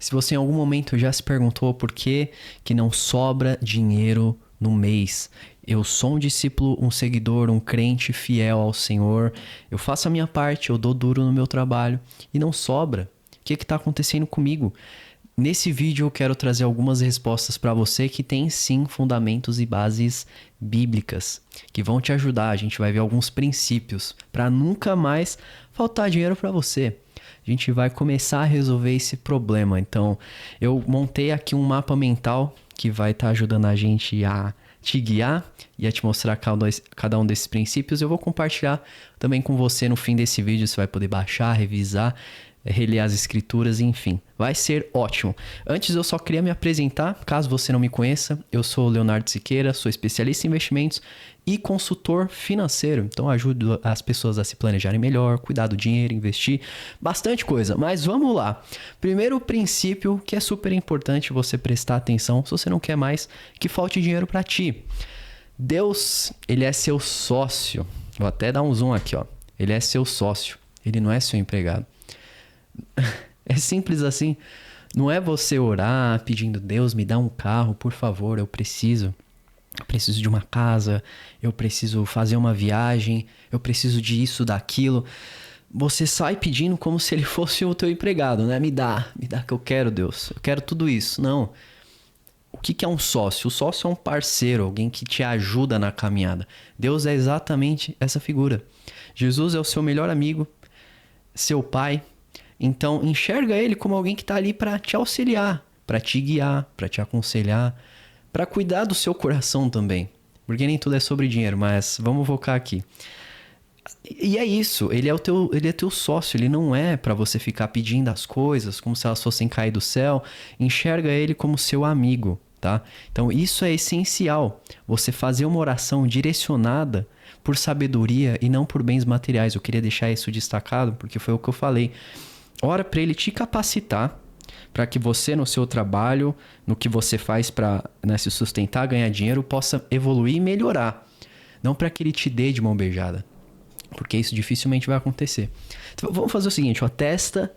Se você em algum momento já se perguntou por que não sobra dinheiro no mês, eu sou um discípulo, um seguidor, um crente fiel ao Senhor, eu faço a minha parte, eu dou duro no meu trabalho e não sobra. O que está acontecendo comigo? Nesse vídeo eu quero trazer algumas respostas para você que tem sim fundamentos e bases bíblicas que vão te ajudar. A gente vai ver alguns princípios para nunca mais faltar dinheiro para você. A gente vai começar a resolver esse problema. Então, eu montei aqui um mapa mental que vai estar ajudando a gente a te guiar e a te mostrar cada um desses princípios. Eu vou compartilhar também com você no fim desse vídeo. Você vai poder baixar, revisar, reler as escrituras, enfim. Vai ser ótimo. Antes eu só queria me apresentar, caso você não me conheça. Eu sou o Leonardo Siqueira, sou especialista em investimentos e consultor financeiro. Então ajudo as pessoas a se planejarem melhor, cuidar do dinheiro, investir, bastante coisa. Mas vamos lá. Primeiro princípio que é super importante você prestar atenção se você não quer mais que falte dinheiro para ti. Deus, ele é seu sócio. Vou até dar um zoom aqui, ó. Ele é seu sócio. Ele não é seu empregado. É simples assim. Não é você orar pedindo: Deus, me dá um carro, por favor, eu preciso de uma casa, eu preciso fazer uma viagem, eu preciso disso, daquilo. Você sai pedindo como se ele fosse o teu empregado, né? Me dá que eu quero, Deus, eu quero tudo isso. Não. O que é um sócio? O sócio é um parceiro, alguém que te ajuda na caminhada. Deus é exatamente essa figura. Jesus é o seu melhor amigo, seu pai. Então, enxerga ele como alguém que está ali para te auxiliar, para te guiar, para te aconselhar, para cuidar do seu coração também. Porque nem tudo é sobre dinheiro, mas vamos focar aqui. E é isso, ele é teu sócio, ele não é para você ficar pedindo as coisas como se elas fossem cair do céu. Enxerga ele como seu amigo, tá? Então, isso é essencial, você fazer uma oração direcionada por sabedoria e não por bens materiais. Eu queria deixar isso destacado, porque foi o que eu falei. Ora para ele te capacitar para que você no seu trabalho, no que você faz para se sustentar, ganhar dinheiro, possa evoluir e melhorar. Não para que ele te dê de mão beijada, porque isso dificilmente vai acontecer. Então, vamos fazer o seguinte, ó, testa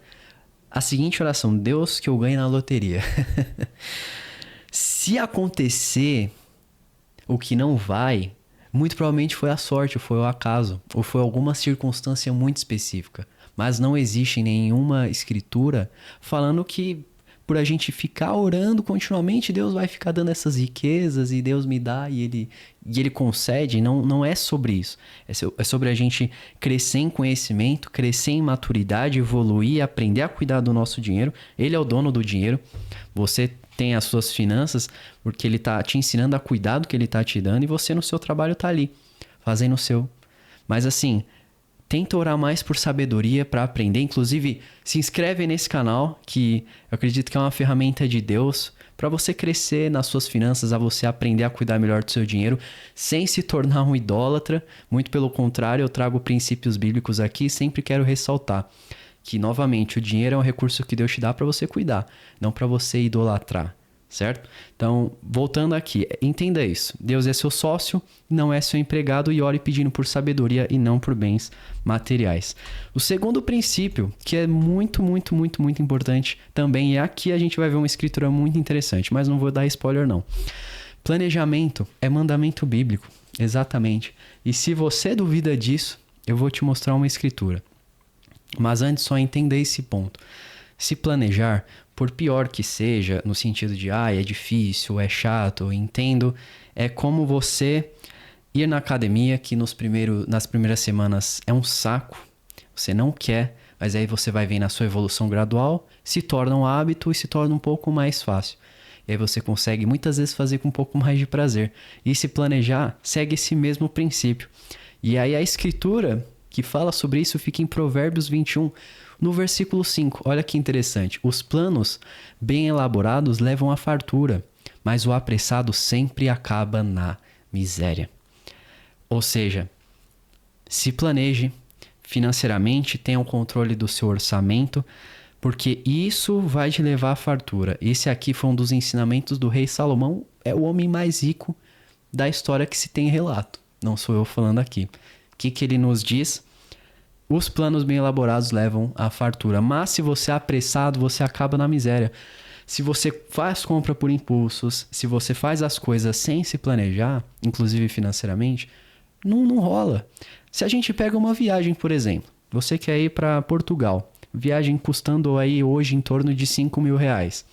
a seguinte oração: Deus, que eu ganhe na loteria. Se acontecer o que não vai, muito provavelmente foi a sorte, ou foi o acaso, ou foi alguma circunstância muito específica. Mas não existe nenhuma escritura falando que por a gente ficar orando continuamente, Deus vai ficar dando essas riquezas e Deus me dá e ele concede. Não é sobre isso. É sobre a gente crescer em conhecimento, crescer em maturidade, evoluir, aprender a cuidar do nosso dinheiro. Ele é o dono do dinheiro. Você tem as suas finanças porque ele está te ensinando a cuidar do que ele está te dando e você no seu trabalho está ali, fazendo o seu. Mas assim, tenta orar mais por sabedoria para aprender. Inclusive, se inscreve nesse canal, que eu acredito que é uma ferramenta de Deus para você crescer nas suas finanças, a você aprender a cuidar melhor do seu dinheiro, sem se tornar um idólatra. Muito pelo contrário, eu trago princípios bíblicos aqui e sempre quero ressaltar que, novamente, o dinheiro é um recurso que Deus te dá para você cuidar, não para você idolatrar. Certo? Então, voltando aqui, entenda isso. Deus é seu sócio, não é seu empregado, e ore pedindo por sabedoria e não por bens materiais. O segundo princípio, que é muito, muito, muito, muito importante também, e aqui a gente vai ver uma escritura muito interessante, mas não vou dar spoiler não. Planejamento é mandamento bíblico, exatamente. E se você duvida disso, eu vou te mostrar uma escritura. Mas antes, só entenda esse ponto. Se planejar, por pior que seja, no sentido de é difícil, é chato, eu entendo, é como você ir na academia, que nas primeiras semanas é um saco, você não quer, mas aí você vai vendo a sua evolução gradual, se torna um hábito e se torna um pouco mais fácil. E aí você consegue muitas vezes fazer com um pouco mais de prazer. E se planejar, segue esse mesmo princípio. E aí a escritura que fala sobre isso fica em Provérbios 21, no versículo 5. Olha que interessante. Os planos bem elaborados levam à fartura, mas o apressado sempre acaba na miséria. Ou seja, se planeje financeiramente, tenha o controle do seu orçamento, porque isso vai te levar à fartura. Esse aqui foi um dos ensinamentos do rei Salomão, é o homem mais rico da história que se tem relato. Não sou eu falando aqui. O que ele nos diz? Os planos bem elaborados levam à fartura, mas se você é apressado, você acaba na miséria. Se você faz compra por impulsos, se você faz as coisas sem se planejar, inclusive financeiramente, não rola. Se a gente pega uma viagem, por exemplo, você quer ir para Portugal, viagem custando aí hoje em torno de 5 mil reais.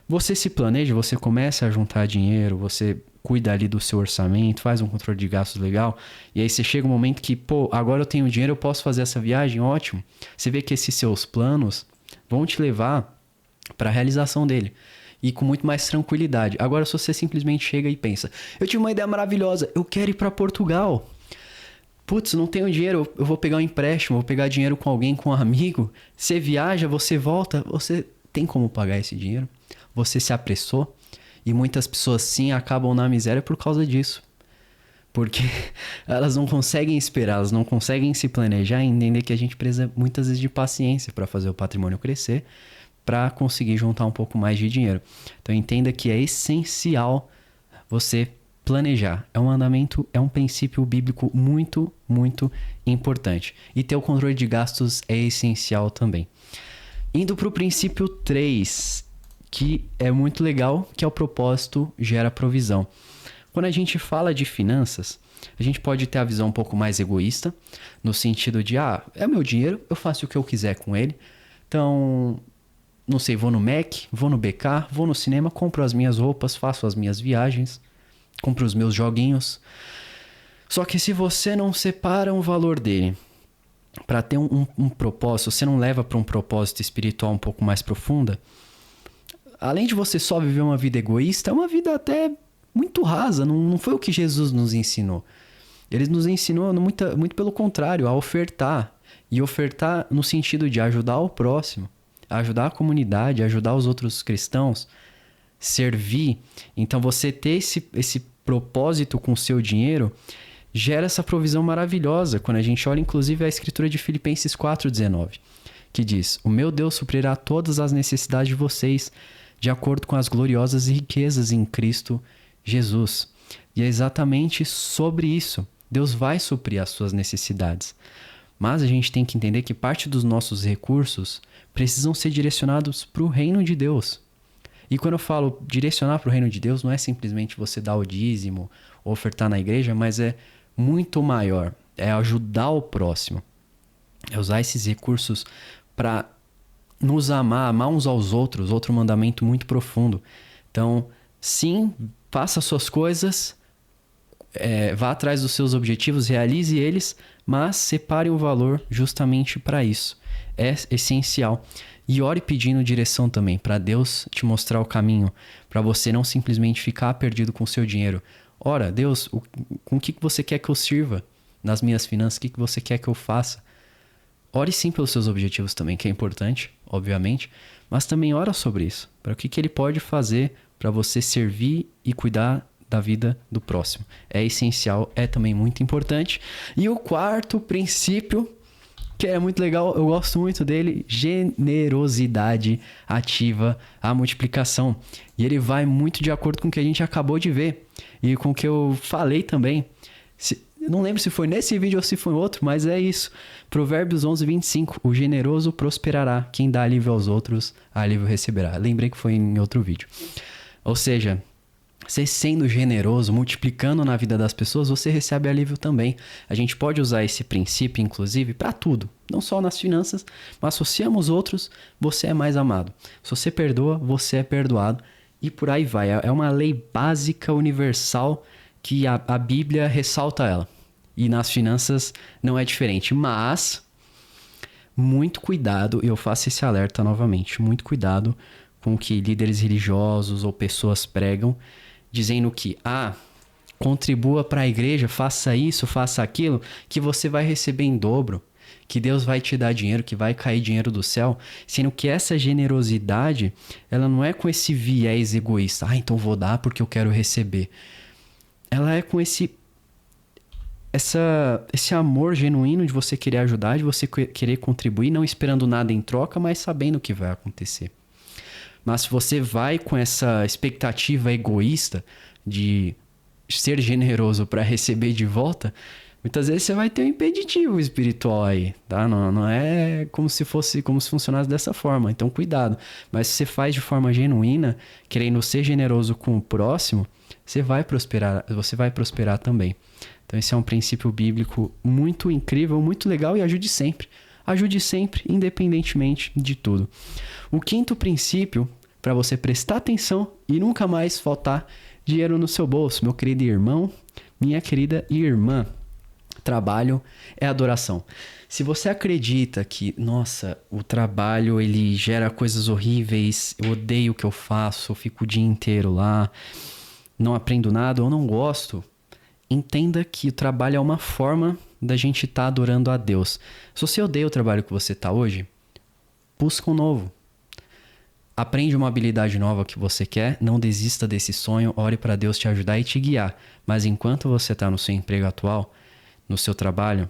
Você se planeja, você começa a juntar dinheiro, você cuida ali do seu orçamento, faz um controle de gastos legal, e aí você chega um momento que, pô, agora eu tenho dinheiro, eu posso fazer essa viagem, ótimo. Você vê que esses seus planos vão te levar para a realização dele, e com muito mais tranquilidade. Agora, se você simplesmente chega e pensa, eu tive uma ideia maravilhosa, eu quero ir para Portugal. Putz, não tenho dinheiro, eu vou pegar um empréstimo, vou pegar dinheiro com alguém, com um amigo. Você viaja, você volta, você tem como pagar esse dinheiro? Você se apressou? E muitas pessoas sim acabam na miséria por causa disso. Porque elas não conseguem esperar, elas não conseguem se planejar e entender que a gente precisa muitas vezes de paciência para fazer o patrimônio crescer, para conseguir juntar um pouco mais de dinheiro. Então entenda que é essencial você planejar. É um mandamento, é um princípio bíblico muito, muito importante. E ter o controle de gastos é essencial também. Indo para o princípio 3, que é muito legal, que é o propósito gera provisão. Quando a gente fala de finanças, a gente pode ter a visão um pouco mais egoísta, no sentido de, é meu dinheiro, eu faço o que eu quiser com ele. Então, não sei, vou no Mac, vou no BK, vou no cinema, compro as minhas roupas, faço as minhas viagens, compro os meus joguinhos. Só que se você não separa um valor dele para ter um propósito, você não leva para um propósito espiritual um pouco mais profunda, além de você só viver uma vida egoísta, é uma vida até muito rasa, não foi o que Jesus nos ensinou. Ele nos ensinou muito pelo contrário, a ofertar. E ofertar no sentido de ajudar o próximo, ajudar a comunidade, ajudar os outros cristãos, servir. Então você ter esse propósito com o seu dinheiro gera essa provisão maravilhosa. Quando a gente olha inclusive a escritura de Filipenses 4,19, que diz: o meu Deus suprirá todas as necessidades de vocês, de acordo com as gloriosas riquezas em Cristo Jesus. E é exatamente sobre isso. Deus vai suprir as suas necessidades. Mas a gente tem que entender que parte dos nossos recursos precisam ser direcionados para o reino de Deus. E quando eu falo direcionar para o reino de Deus, não é simplesmente você dar o dízimo ou ofertar na igreja, mas é muito maior. É ajudar o próximo. É usar esses recursos para nos amar uns aos outros. Outro mandamento muito profundo. Então, sim, faça as suas coisas, vá atrás dos seus objetivos, realize eles, mas separe um valor justamente para isso. É essencial. E ore pedindo direção também, para Deus te mostrar o caminho, para você não simplesmente ficar perdido com o seu dinheiro. Ora, Deus, com o que você quer que eu sirva nas minhas finanças? O que você quer que eu faça? Ore sim pelos seus objetivos também, que é importante, obviamente, mas também ora sobre isso, para o que Ele pode fazer para você servir e cuidar da vida do próximo. É essencial, é também muito importante. E o quarto princípio, que é muito legal, eu gosto muito dele, generosidade ativa a multiplicação. E ele vai muito de acordo com o que a gente acabou de ver e com o que eu falei também. Não lembro se foi nesse vídeo ou se foi outro, mas é isso. Provérbios 11:25, o generoso prosperará, quem dá alívio aos outros, alívio receberá. Lembrei que foi em outro vídeo. Ou seja, você sendo generoso, multiplicando na vida das pessoas, você recebe alívio também. A gente pode usar esse princípio, inclusive, para tudo. Não só nas finanças, mas se você ama os outros, você é mais amado. Se você perdoa, você é perdoado. E por aí vai. É uma lei básica, universal, que a Bíblia ressalta ela. E nas finanças não é diferente. Mas, muito cuidado, e eu faço esse alerta novamente, muito cuidado com que líderes religiosos ou pessoas pregam, dizendo que, contribua para a igreja, faça isso, faça aquilo, que você vai receber em dobro, que Deus vai te dar dinheiro, que vai cair dinheiro do céu, sendo que essa generosidade, ela não é com esse viés egoísta, então vou dar porque eu quero receber. Ela é com esse amor genuíno de você querer ajudar, de você querer contribuir, não esperando nada em troca, mas sabendo o que vai acontecer. Mas se você vai com essa expectativa egoísta de ser generoso para receber de volta, Muitas vezes você vai ter um impeditivo espiritual aí, tá? Não é como se funcionasse dessa forma. Então, cuidado. Mas se você faz de forma genuína, querendo ser generoso com o próximo, você vai prosperar também. Então, esse é um princípio bíblico muito incrível, muito legal, e ajude sempre. Ajude sempre, independentemente de tudo. O quinto princípio, para você prestar atenção e nunca mais faltar dinheiro no seu bolso, meu querido irmão, minha querida irmã. Trabalho é adoração. Se você acredita que, nossa, o trabalho ele gera coisas horríveis, eu odeio o que eu faço, eu fico o dia inteiro lá, não aprendo nada, eu não gosto, entenda que o trabalho é uma forma da gente estar adorando a Deus. Se você odeia o trabalho que você está hoje, busca um novo. Aprende uma habilidade nova que você quer, não desista desse sonho, ore para Deus te ajudar e te guiar. Mas enquanto você está no seu emprego atual, no seu trabalho,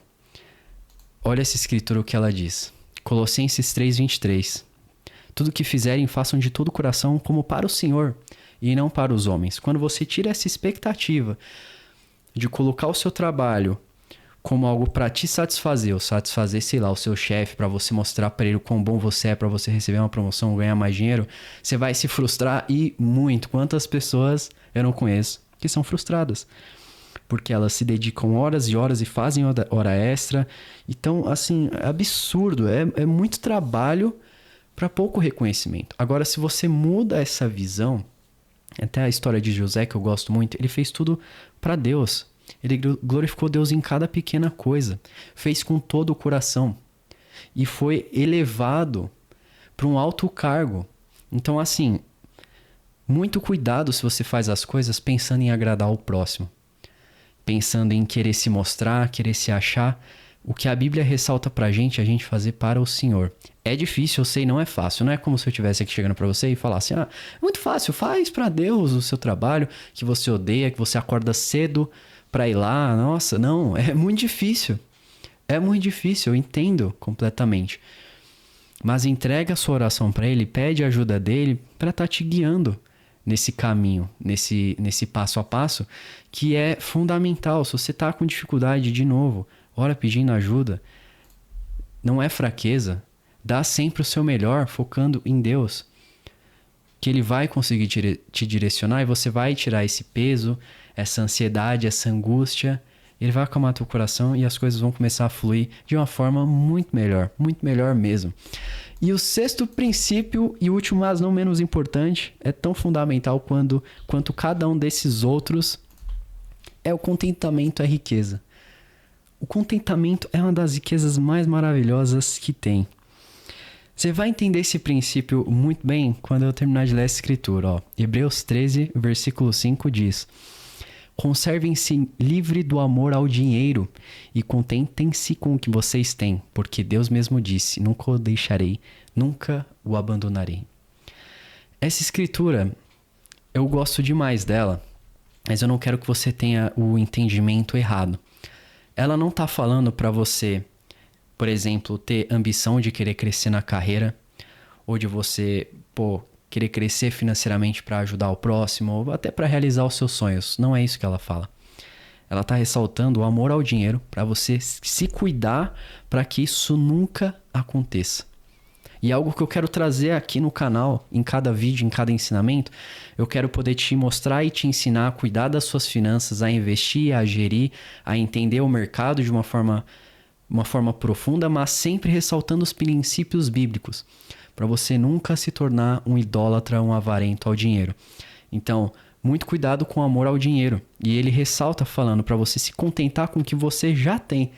olha essa escritura o que ela diz. Colossenses 3:23. Tudo que fizerem, façam de todo o coração como para o Senhor e não para os homens. Quando você tira essa expectativa de colocar o seu trabalho como algo para te satisfazer, ou satisfazer, sei lá, o seu chefe, para você mostrar para ele o quão bom você é, para você receber uma promoção, ganhar mais dinheiro, você vai se frustrar e muito. Quantas pessoas eu não conheço que são frustradas? Porque elas se dedicam horas e horas e fazem hora extra. Então, assim, é absurdo. É muito trabalho para pouco reconhecimento. Agora, se você muda essa visão, até a história de José, que eu gosto muito, ele fez tudo para Deus. Ele glorificou Deus em cada pequena coisa. Fez com todo o coração. E foi elevado para um alto cargo. Então, assim, muito cuidado se você faz as coisas pensando em agradar o próximo. Pensando em querer se mostrar, querer se achar. O que a Bíblia ressalta pra gente, a gente fazer para o Senhor. É difícil, eu sei, não é fácil. Não é como se eu estivesse aqui chegando pra você e falasse, é muito fácil, faz pra Deus o seu trabalho que você odeia, que você acorda cedo pra ir lá. Nossa, não, é muito difícil. É muito difícil, eu entendo completamente. Mas entrega a sua oração pra Ele, pede a ajuda dEle pra estar te guiando nesse caminho, nesse passo a passo, que é fundamental. Se você está com dificuldade, de novo, ora pedindo ajuda, não é fraqueza, dá sempre o seu melhor, focando em Deus, que Ele vai conseguir te direcionar e você vai tirar esse peso, essa ansiedade, essa angústia, Ele vai acalmar teu coração e as coisas vão começar a fluir de uma forma muito melhor mesmo. E o sexto princípio, e último, mas não menos importante, é tão fundamental quanto cada um desses outros, é o contentamento, é riqueza. O contentamento é uma das riquezas mais maravilhosas que tem. Você vai entender esse princípio muito bem quando eu terminar de ler essa escritura. Ó. Hebreus 13, versículo 5 diz: conservem-se livre do amor ao dinheiro e contentem-se com o que vocês têm, porque Deus mesmo disse, nunca o deixarei, nunca o abandonarei. Essa escritura, eu gosto demais dela, mas eu não quero que você tenha o entendimento errado. Ela não está falando para você, por exemplo, ter ambição de querer crescer na carreira, ou de você, querer crescer financeiramente para ajudar o próximo, ou até para realizar os seus sonhos. Não é isso que ela fala. Ela está ressaltando o amor ao dinheiro para você se cuidar para que isso nunca aconteça. E algo que eu quero trazer aqui no canal, em cada vídeo, em cada ensinamento, eu quero poder te mostrar e te ensinar a cuidar das suas finanças, a investir, a gerir, a entender o mercado de uma forma profunda, mas sempre ressaltando os princípios bíblicos, para você nunca se tornar um idólatra, um avarento ao dinheiro. Então, muito cuidado com o amor ao dinheiro. E ele ressalta falando para você se contentar com o que você já tem.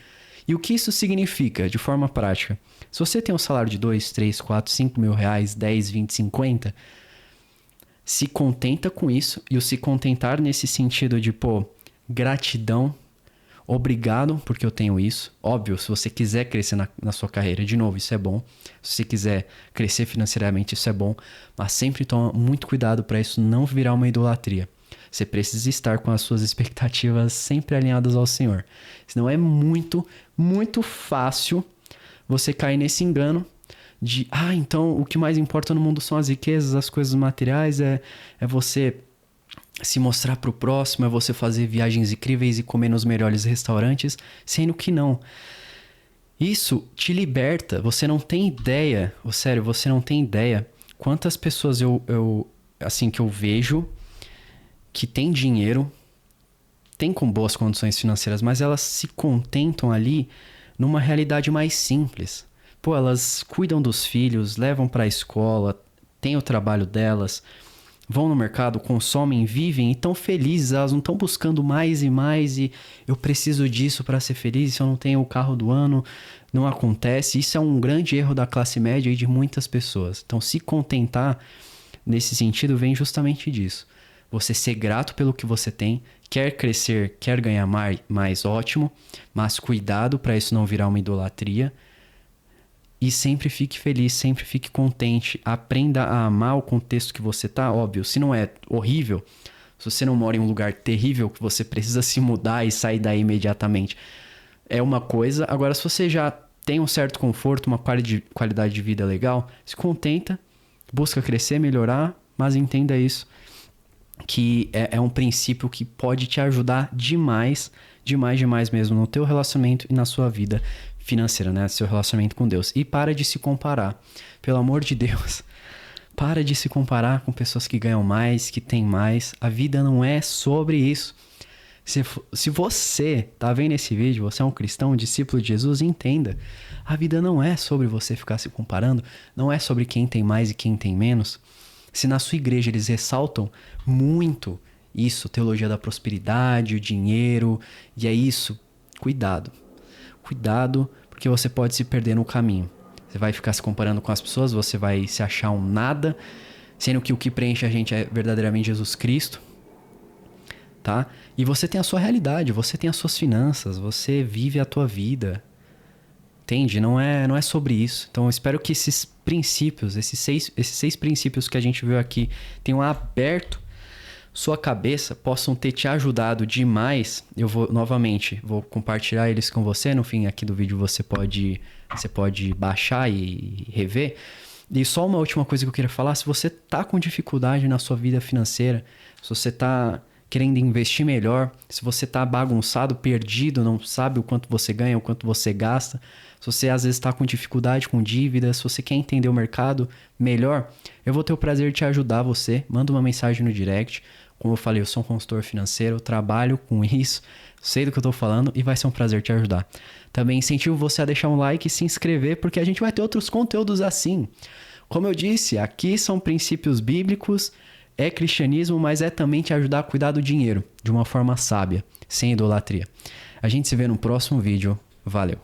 E o que isso significa de forma prática? Se você tem um salário de 2, 3, 4, 5 mil reais, 10, 20, 50, se contenta com isso. E o se contentar nesse sentido de, gratidão, obrigado porque eu tenho isso. Óbvio, se você quiser crescer na sua carreira, de novo, isso é bom. Se você quiser crescer financeiramente, isso é bom. Mas sempre toma muito cuidado para isso não virar uma idolatria. Você precisa estar com as suas expectativas sempre alinhadas ao Senhor. Senão é muito, muito fácil você cair nesse engano de, então o que mais importa no mundo são as riquezas, as coisas materiais, é você se mostrar pro próximo, é você fazer viagens incríveis e comer nos melhores restaurantes, sendo que não. Isso te liberta, você não tem ideia, sério, você não tem ideia quantas pessoas assim, que eu vejo que tem dinheiro, tem com boas condições financeiras, mas elas se contentam ali numa realidade mais simples. Pô, elas cuidam dos filhos, levam pra escola, têm o trabalho delas, vão no mercado, consomem, vivem e estão felizes. Elas não estão buscando mais e mais e eu preciso disso para ser feliz. Se eu não tenho o carro do ano, não acontece. Isso é um grande erro da classe média e de muitas pessoas. Então, se contentar nesse sentido vem justamente disso. Você ser grato pelo que você tem, quer crescer, quer ganhar mais, ótimo, mas cuidado para isso não virar uma idolatria. E sempre fique feliz, sempre fique contente. Aprenda a amar o contexto que você tá, óbvio. Se não é horrível, se você não mora em um lugar terrível que você precisa se mudar e sair daí imediatamente, é uma coisa. Agora, se você já tem um certo conforto, uma qualidade de vida legal, se contenta, busca crescer, melhorar, mas entenda isso, que é um princípio que pode te ajudar demais, demais mesmo no teu relacionamento e na sua vida financeira, né? Seu relacionamento com Deus. E para de se comparar. Pelo amor de Deus. Para de se comparar com pessoas que ganham mais, que têm mais. A vida não é sobre isso. Se você tá vendo esse vídeo, você é um cristão, um discípulo de Jesus, entenda. A vida não é sobre você ficar se comparando. Não é sobre quem tem mais e quem tem menos. Se na sua igreja eles ressaltam muito isso, teologia da prosperidade, o dinheiro, e é isso, cuidado. Cuidado, porque você pode se perder no caminho. Você vai ficar se comparando com as pessoas, você vai se achar um nada, sendo que o que preenche a gente é verdadeiramente Jesus Cristo, tá? E você tem a sua realidade, você tem as suas finanças, você vive a tua vida. Entende? Não é sobre isso. Então eu espero que esses princípios, esses seis princípios que a gente viu aqui tenham aberto sua cabeça, possam ter te ajudado demais. Eu vou compartilhar eles com você. No fim aqui do vídeo você pode baixar e rever. E só uma última coisa que eu queria falar: se você tá com dificuldade na sua vida financeira, se você tá querendo investir melhor, se você tá bagunçado, perdido, não sabe o quanto você ganha, o quanto você gasta, se você às vezes está com dificuldade com dívidas, se você quer entender o mercado melhor, eu vou ter o prazer de te ajudar. Você manda uma mensagem no direct. Como eu falei, eu sou um consultor financeiro, eu trabalho com isso, sei do que eu tô falando e vai ser um prazer te ajudar. Também incentivo você a deixar um like e se inscrever, porque a gente vai ter outros conteúdos assim. Como eu disse, aqui são princípios bíblicos, é cristianismo, mas é também te ajudar a cuidar do dinheiro de uma forma sábia, sem idolatria. A gente se vê no próximo vídeo. Valeu!